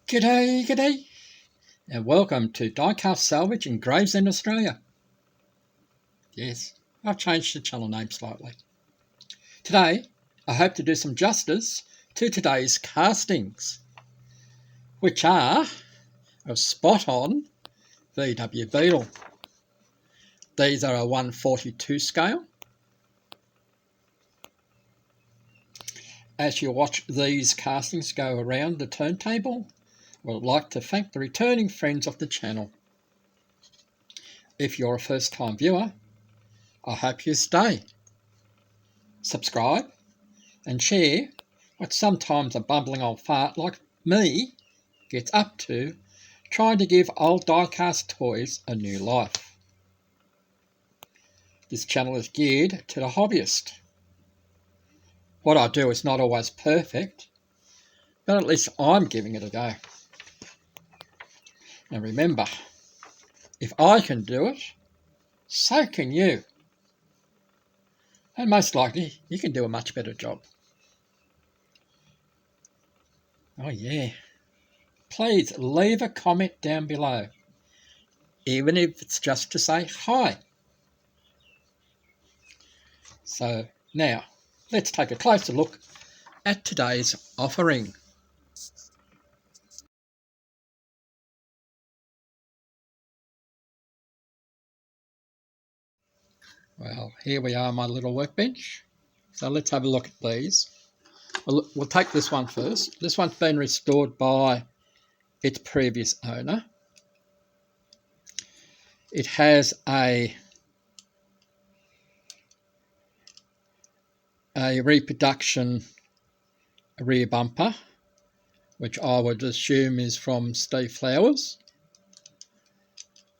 G'day, g'day, and welcome to Diecast Salvage in Gravesend, Australia. Yes, I've changed the channel name slightly. Today, I hope to do some justice to today's castings, which are a spot-on VW Beetle. These are a 1/42 scale. As you watch these castings go around the turntable, I would like to thank the returning friends of the channel. If you're a first-time viewer, I hope you stay. Subscribe and share what sometimes a bumbling old fart like me gets up to, trying to give old diecast toys a new life. This channel is geared to the hobbyist. What I do is not always perfect, but at least I'm giving it a go. And remember, if I can do it, so can you. And most likely, you can do a much better job. Oh yeah. Please leave a comment down below, even if it's just to say hi. So now, let's take a closer look at today's offering. Well, here we are, my little workbench. So let's have a look at these. We'll take this one first. This one's been restored by its previous owner. It has a reproduction rear bumper, which I would assume is from Steve Flowers.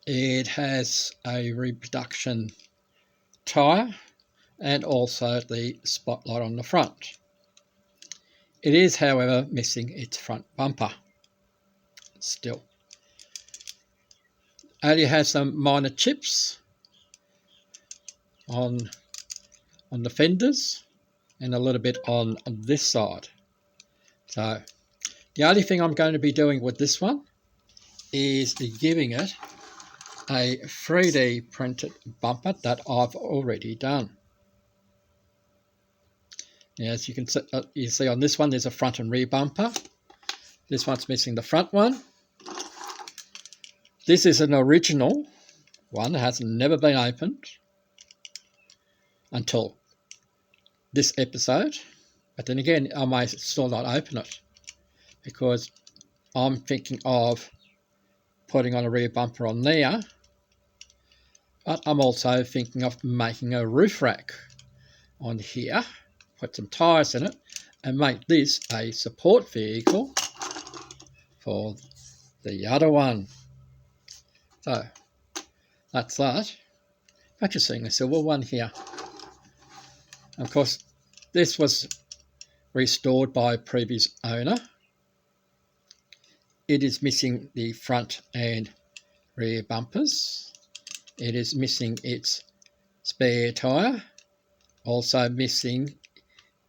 It has a reproduction tyre and also the spotlight on the front. It is, however, missing its front bumper still. Only has some minor chips on the fenders and a little bit on this side. So the only thing I'm going to be doing with this one is giving it a 3D printed bumper that I've already done. Now, as you can see, you see on this one there's a front and rear bumper. This one's missing the front one. This is an original one that has never been opened until this episode. But then again, I may still not open it because I'm thinking of putting on a rear bumper on there. But I'm also thinking of making a roof rack on here, put some tyres in it, and make this a support vehicle for the other one. So that's that. But you're seeing a silver one here. Of course, this was restored by a previous owner. It is missing the front and rear bumpers. It is missing its spare tyre. Also missing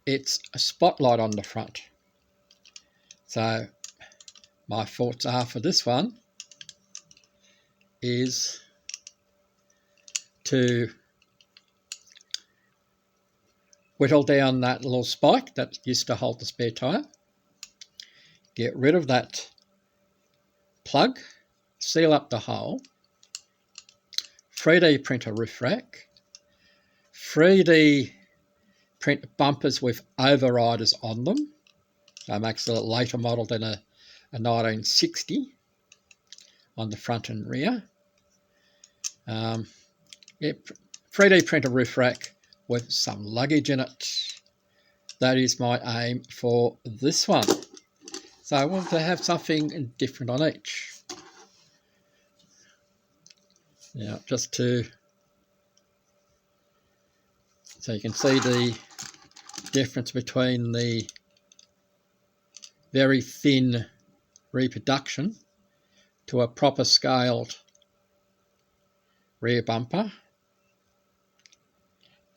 its spotlight on the front. So my thoughts are for this one is to whittle down that little spike that used to hold the spare tyre, get rid of that plug, seal up the hole, 3D print a roof rack, 3D print bumpers with overriders on them. So it makes a later model than a 1960 on the front and rear. 3D print a roof rack with some luggage in it. That is my aim for this one. So I want to have something different on each. Now, just to so you can see the difference between the very thin reproduction to a proper scaled rear bumper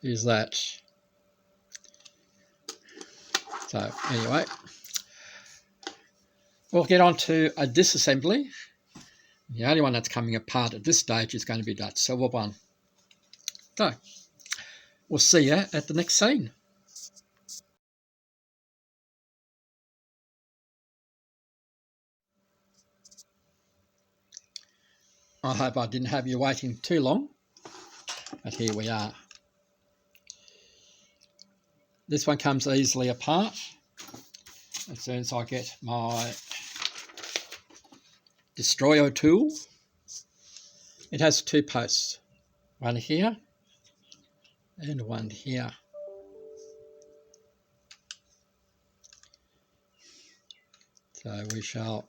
is that. So anyway, We'll get on to a disassembly. The only one that's coming apart at this stage is going to be that silver one. So, we'll see you at the next scene. I hope I didn't have you waiting too long, but here we are. This one comes easily apart as soon as I get my destroyer tool. It has two posts, one here and one here. So we shall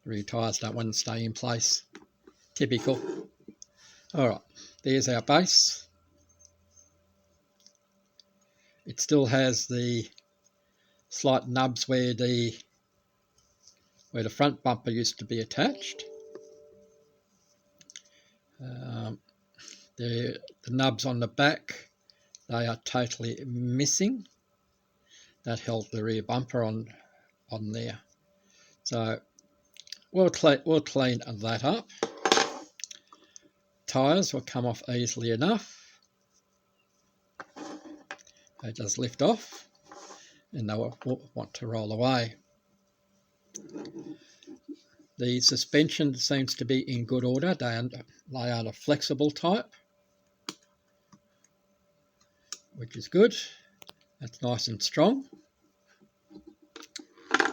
rear tyres don't want to stay in place. Typical. Alright, there's our base. It still has the slight nubs where the front bumper used to be attached. The nubs on the back, they are totally missing. That held the rear bumper on there. So we'll clean that up. Tyres will come off easily enough. They just lift off and they will want to roll away. The suspension seems to be in good order. They are the flexible type, which is good. That's nice and strong.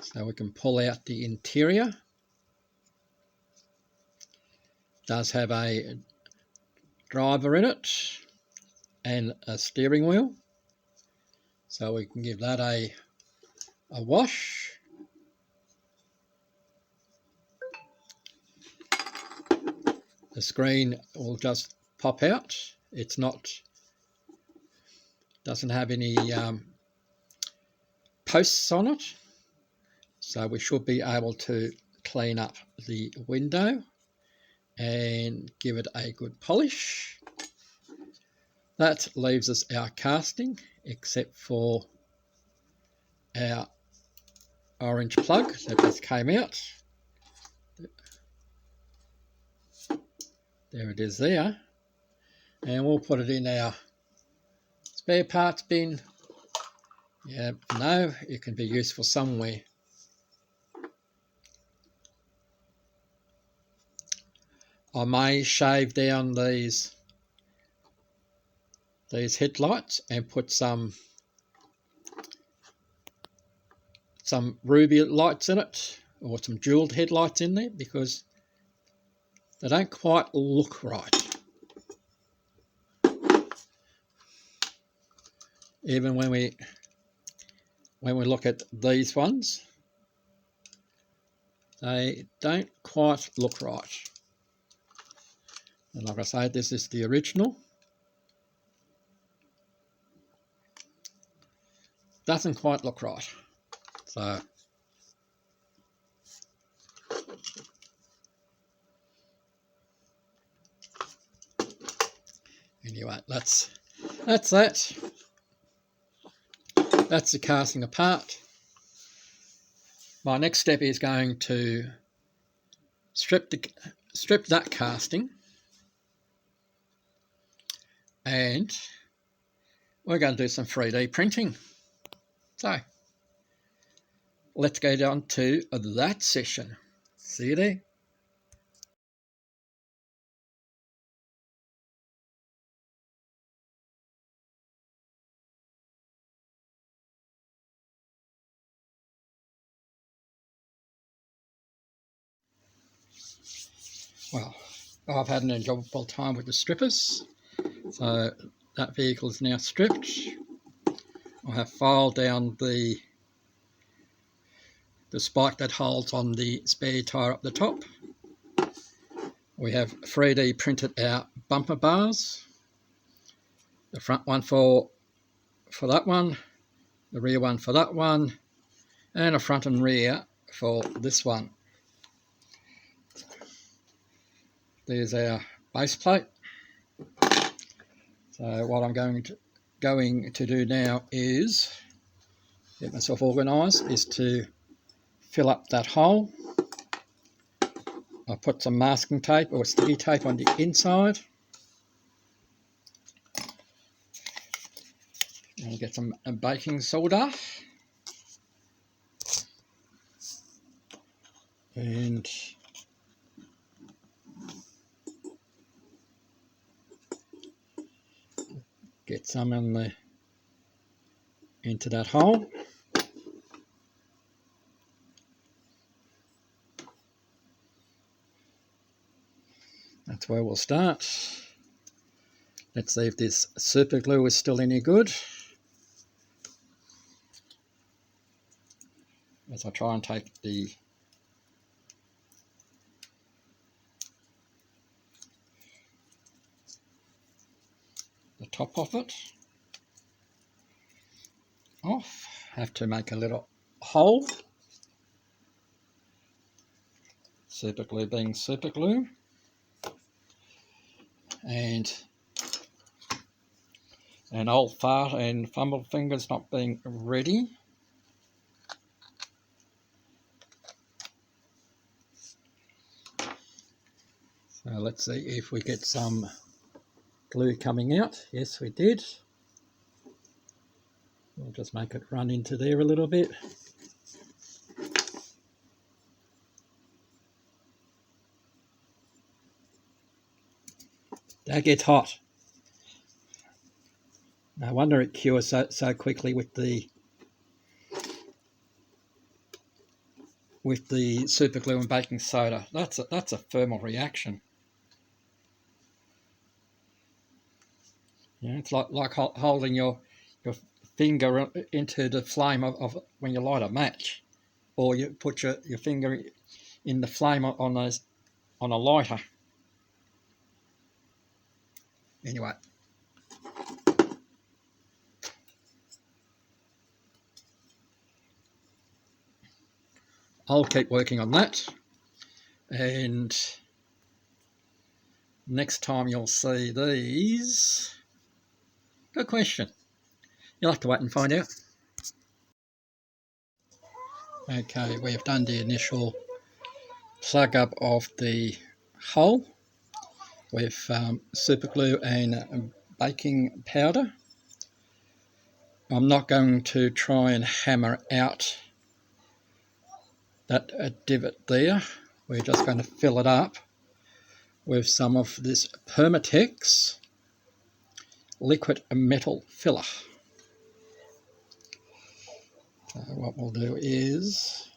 So we can pull out the interior. It does have a driver in it and a steering wheel. So we can give that a wash. The screen will just pop out. It's doesn't have any posts on it. So we should be able to clean up the window and give it a good polish. That leaves us our casting, except for our orange plug that just came out. There it is there. And we'll put it in our spare parts bin. Yeah, no, it can be useful somewhere. I may shave down these headlights and put some ruby lights in it, or some jeweled headlights in there, because they don't quite look right. Even when we look at these ones, they don't quite look right. And like I say, this is the original. Doesn't quite look right. So anyway, that's that. That's the casting apart. My next step is going to strip that casting, and we're going to do some 3D printing. So let's go down to that session. See you there. Well, I've had an enjoyable time with the strippers. So that vehicle is now stripped. I have filed down the spike that holds on the spare tyre up the top. We have 3D printed our bumper bars. The front one for that one, the rear one for that one, and a front and rear for this one. There's our base plate. So what I'm going to do now is get myself organised, is to fill up that hole. I'll put some masking tape or sticky tape on the inside. I'll get some baking soda. And get some into that hole. That's where we'll start. Let's see if this super glue is still any good, as I try and take the top of it off. Have to make a little hole. Super glue being super glue. And an old fart and fumble fingers not being ready. So let's see if we get some glue coming out. Yes, we did. We'll just make it run into there a little bit. That gets hot. No wonder it cures so quickly with the super glue and baking soda. That's a thermal reaction. Yeah, it's like holding your finger into the flame of when you light a match, or you put your finger in the flame on a lighter. Anyway, I'll keep working on that, and next time you'll see these. Good question. You'll have to wait and find out. Okay, we have done the initial plug up of the hole with super glue and baking powder. I'm not going to try and hammer out that divot there. We're just going to fill it up with some of this Permatex liquid metal filler. So what we'll do is,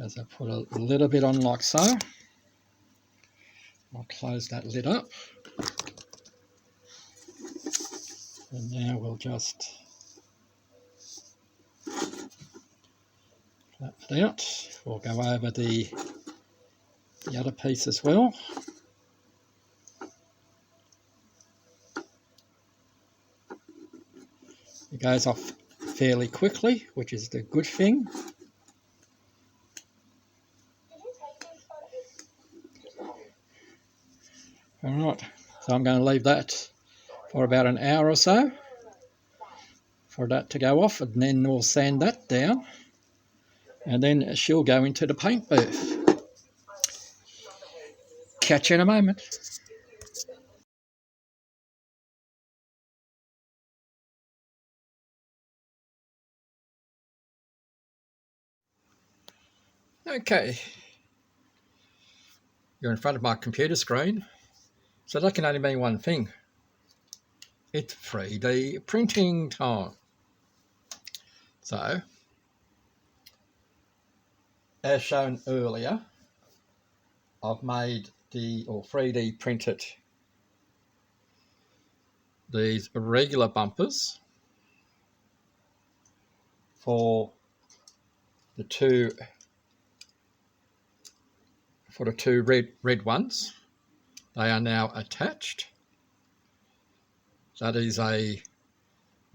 as I put a little bit on like so, I'll close that lid up. And now we'll just flap it out. We'll go over the other piece as well. It goes off fairly quickly, which is the good thing. Alright, so I'm going to leave that for about an hour or so for that to go off, and then we'll sand that down, and then she'll go into the paint booth. Catch you in a moment. Okay, you're in front of my computer screen, so that can only mean one thing. It's 3D printing time. So, as shown earlier, I've made 3D printed these regular bumpers for the two red ones. They are now attached. That is a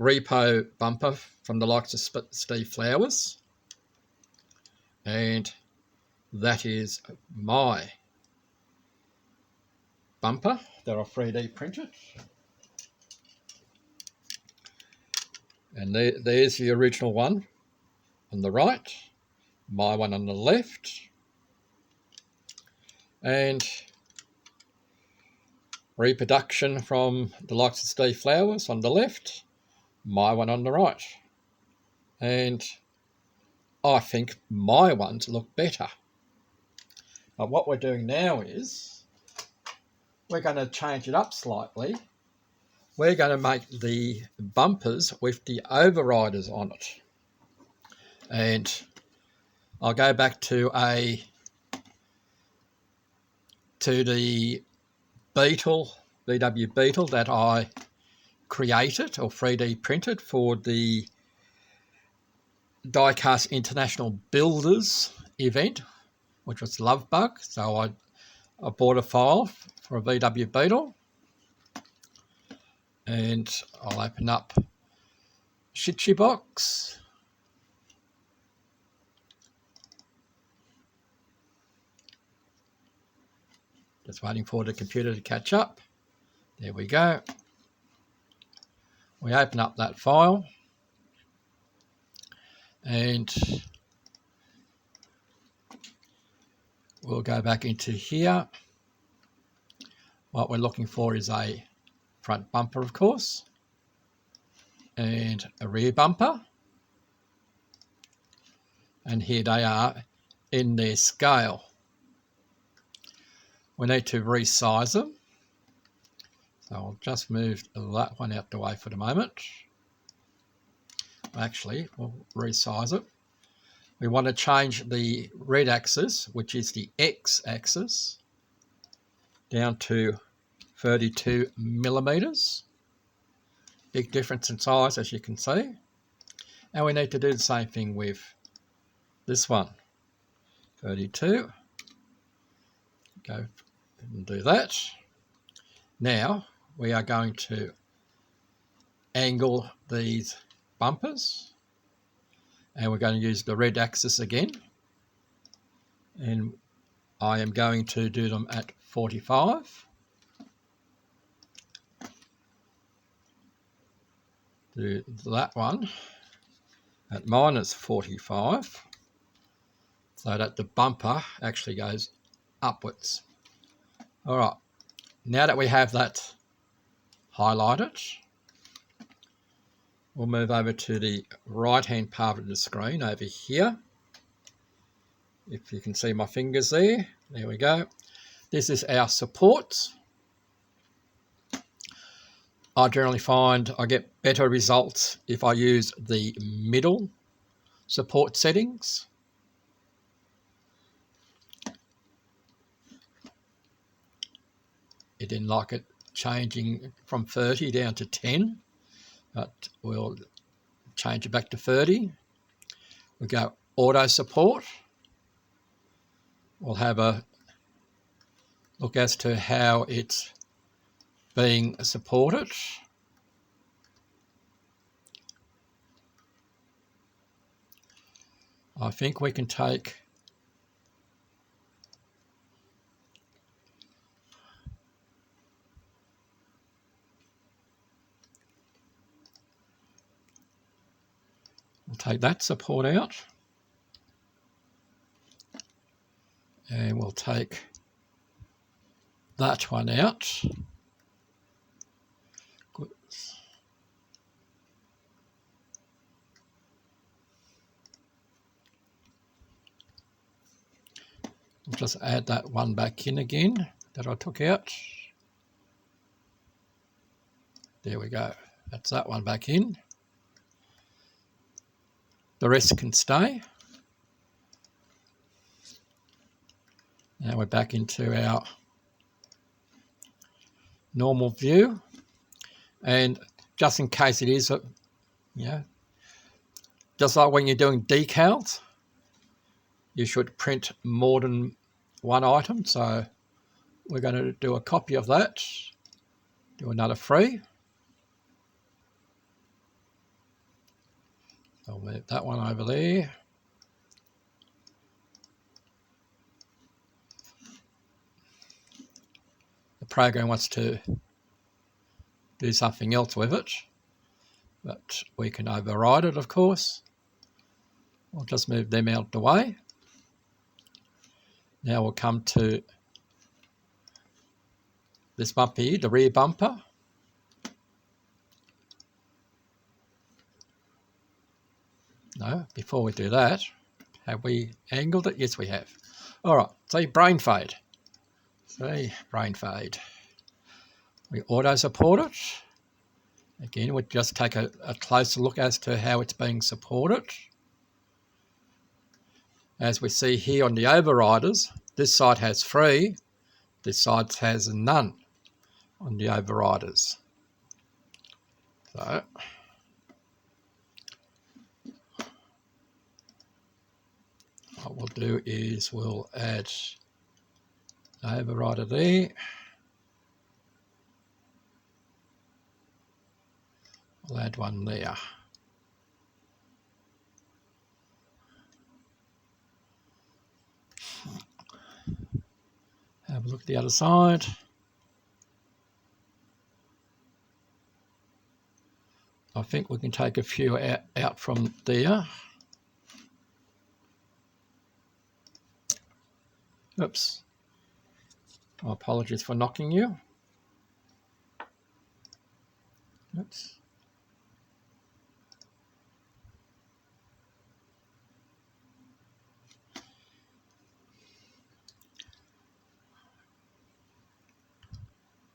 repo bumper from the likes of Steve Flowers, and that is my bumper that I 3D printed. And there's the original one on the right, my one on the left, and reproduction from the likes of Steve Flowers on the left, my one on the right. And I think my ones look better. But what we're doing now is we're going to change it up slightly. We're going to make the bumpers with the overriders on it. And I'll go back to the Beetle, VW Beetle that I created or 3D printed for the Diecast International Builders event, which was Love Bug. So I bought a file for a VW Beetle, and I'll open up Shitchy Box. Just waiting for the computer to catch up. There we go. We open up that file, and we'll go back into here. What we're looking for is a front bumper, of course, and a rear bumper. And here they are in their scale. We need to resize them. So I'll just move that one out the way for the moment. Actually, we'll resize it. We want to change the red axis, which is the X axis, down to 32 millimeters. Big difference in size, as you can see. And we need to do the same thing with this one. 32. Go and do that. Now we are going to angle these bumpers, and we're going to use the red axis again, and I am going to do them at 45. Do that one at minus 45, so that the bumper actually goes upwards. All right, now that we have that highlighted, we'll move over to the right hand part of the screen over here. If you can see my fingers there, there we go. This is our supports. I generally find I get better results if I use the middle support settings. I didn't like it changing from 30 down to 10, but we'll change it back to 30. We go auto support. We'll have a look as to how it's being supported. I think we can take that support out, and we'll take that one out. Good. We'll just add that one back in again that I took out. There we go. That's that one back in. The rest can stay. Now we're back into our normal view, and just in case it is, just like when you're doing decals, you should print more than one item. So we're going to do a copy of that, do another free. I'll move that one over there. The program wants to do something else with it, but we can override it, of course. We'll just move them out of the way. Now we'll come to this bumper here, the rear bumper. No, before we do that, have we angled it? Yes, we have. All right, see, brain fade. See, brain fade. We auto support it. Again, we'll just take a closer look as to how it's being supported. As we see here on the overriders, this side has 3, this side has none on the overriders. So, what we'll do is we'll add the overrider there. We'll add one there. Have a look at the other side. I think we can take a few out from there. Oops. My apologies for knocking you. Oops.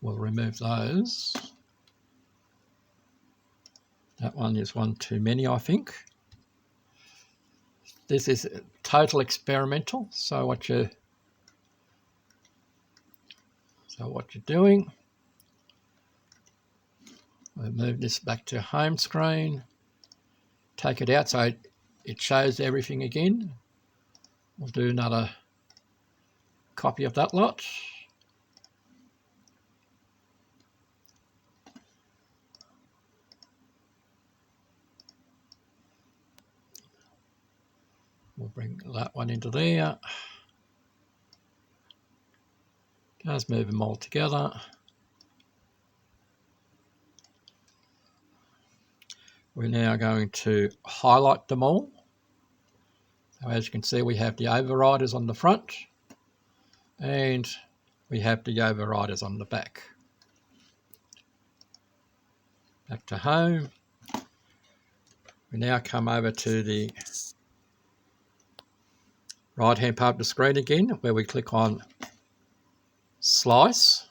We'll remove those. That one is one too many, I think. This is total experimental, so what you're doing, we'll move this back to home screen, take it out so it shows everything again. We'll do another copy of that lot. We'll bring that one into there. Just move them all together. We're now going to highlight them all. So as you can see, we have the overriders on the front and we have the overriders on the back. Back to home. We now come over to the right hand part of the screen again, where we click on slice.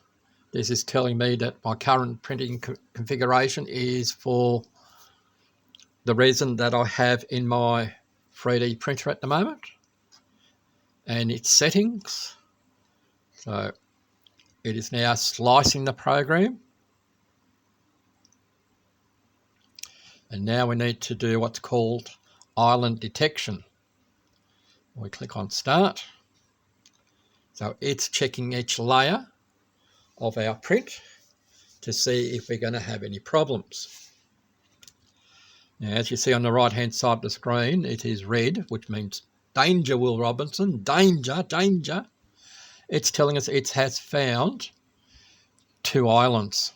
This is telling me that my current printing configuration is for the resin that I have in my 3D printer at the moment and its settings. So it is now slicing the program. And now we need to do what's called island detection. We click on start. So it's checking each layer of our print to see if we're going to have any problems. Now, as you see on the right hand side of the screen, it is red, which means danger, Will Robinson, danger, danger. It's telling us it has found 2 islands.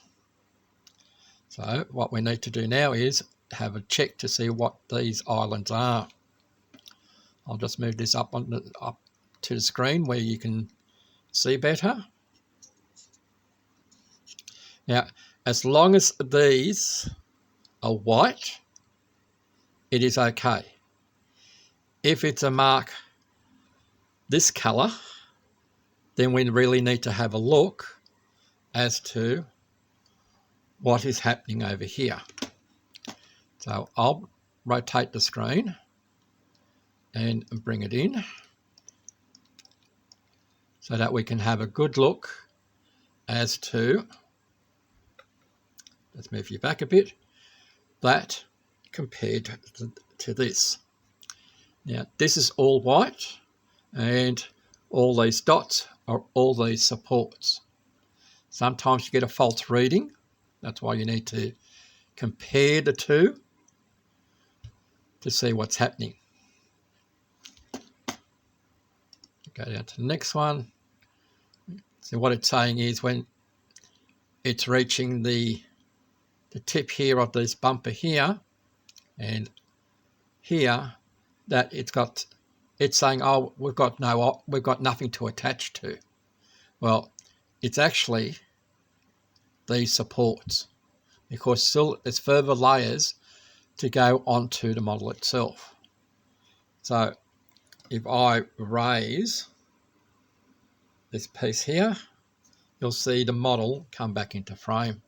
So what we need to do now is have a check to see what these islands are. I'll just move this up to the screen where you can see better. Now, as long as these are white, it is okay. If it's a mark this colour, then we really need to have a look as to what is happening over here. So I'll rotate the screen and bring it in so that we can have a good look as to, let's move you back a bit, that compared to this. Now this is all white and all these dots are all these supports. Sometimes you get a false reading. That's why you need to compare the two to see what's happening. Go down to the next one. So what it's saying is when it's reaching the tip here of this bumper here, and here that it's saying, oh, we've got nothing to attach to. Well, it's actually these supports, because still there's further layers to go onto the model itself. So if I raise this piece here, you'll see the model come back into frame.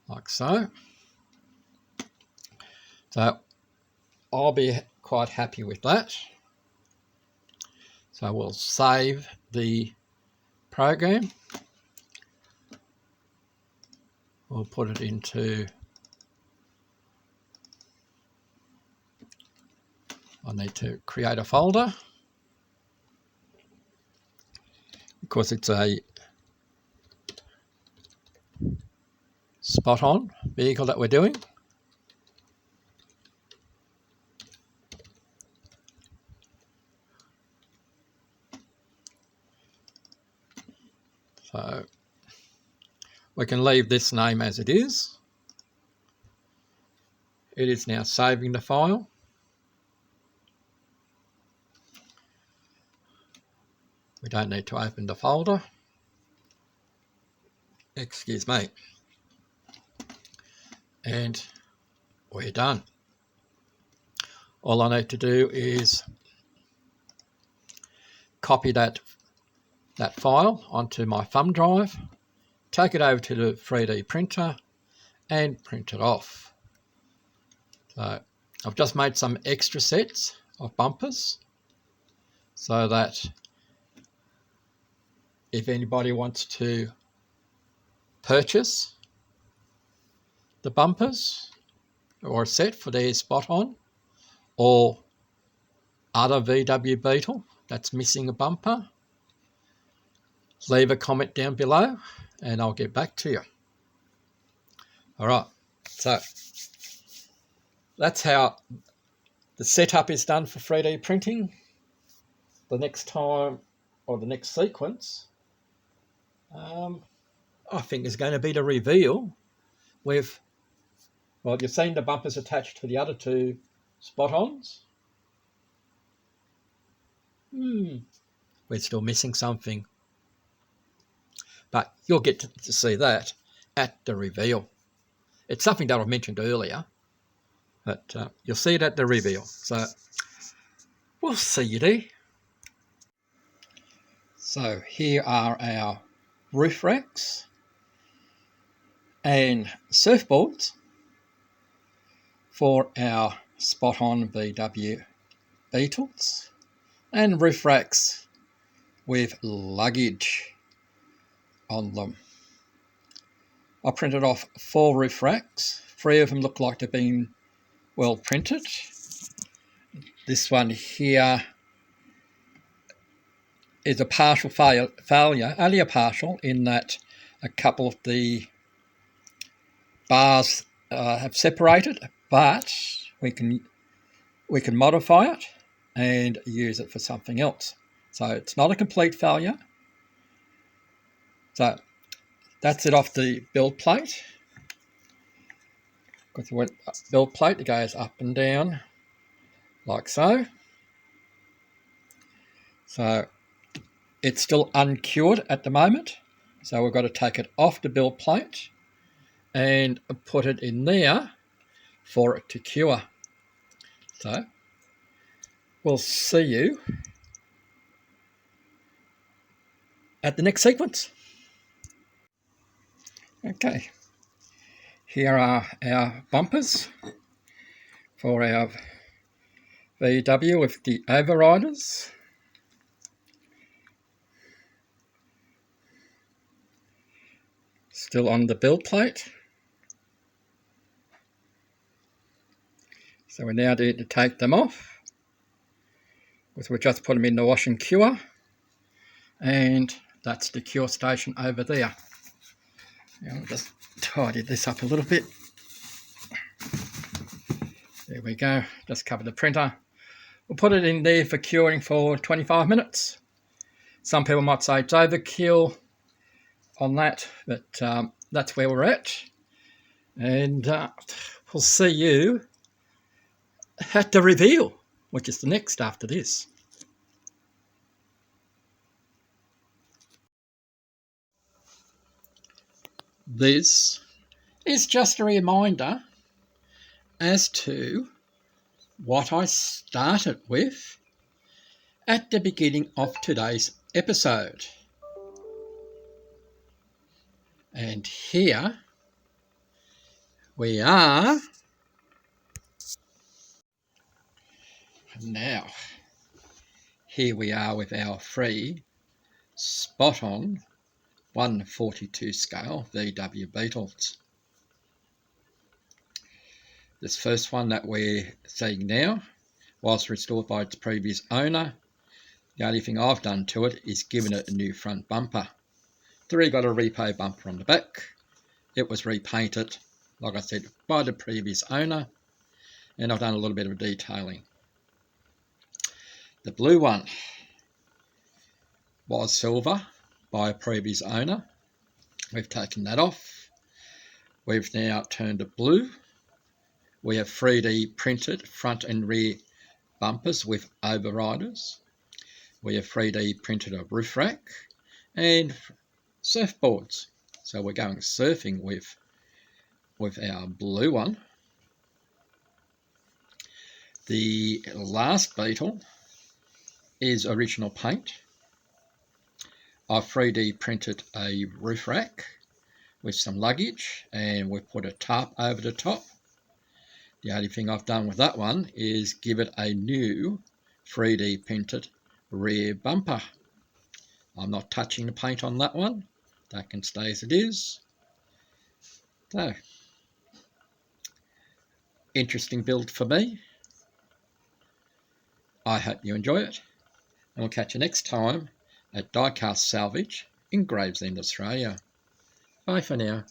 Like so. So I'll be quite happy with that. So we'll save the program. We'll put it into, I need to create a folder because it's a spot-on vehicle that we're doing. So we can leave this name as it is. It is now saving the file. We don't need to open the folder. Excuse me. And we're done. All I need to do is copy that file onto my thumb drive, take it over to the 3D printer and print it off. So I've just made some extra sets of bumpers so that if anybody wants to purchase the bumpers or a set for their spot-on or other VW Beetle that's missing a bumper, leave a comment down below and I'll get back to you. Alright, so that's how the setup is done for 3D printing. The next time, or the next sequence, I think is going to be the reveal with, well, you've seen the bumpers attached to the other two spot-ons. We're still missing something. But you'll get to see that at the reveal. It's something that I mentioned earlier, but you'll see it at the reveal. So we'll see you there. So here are our roof racks and surfboards for our spot-on VW Beetles, and roof racks with luggage on them. I printed off 4 roof racks. 3 of them look like they've been well printed. This one here is a partial failure, only a partial, in that a couple of the bars have separated, but we can modify it and use it for something else. So it's not a complete failure. So that's it off the build plate. Got the build plate that goes up and down like so. So it's still uncured at the moment. So we've got to take it off the build plate and put it in there for it to cure. So we'll see you at the next sequence. Okay, here are our bumpers for our VW with the overriders. Still on the build plate. So we now need to take them off. We'll just put them in the wash and cure. And that's the cure station over there. Now I'll just tidy this up a little bit. There we go, just cover the printer. We'll put it in there for curing for 25 minutes. Some people might say it's overkill on that, but that's where we're at. And we'll see you at the reveal, which is the next after this. This is just a reminder as to what I started with at the beginning of today's episode. And here we are. Now, here we are with our free spot-on 1/42 scale VW Beetles. This first one that we're seeing now was restored by its previous owner. The only thing I've done to it is given it a new front bumper. It's already got a repo bumper on the back. It was repainted, like I said, by the previous owner, and I've done a little bit of detailing. The blue one was silver by a previous owner. We've taken that off. We've now turned it blue. We have 3D printed front and rear bumpers with overriders. We have 3D printed a roof rack and surfboards. So we're going surfing with our blue one. The last Beetle is original paint. I've 3D printed a roof rack with some luggage, and we've put a tarp over the top. The only thing I've done with that one is give it a new 3D printed rear bumper. I'm not touching the paint on that one. That can stay as it is. So, interesting build for me. I hope you enjoy it, and we'll catch you next time at Diecast Salvage in Gravesend, Australia. Bye for now.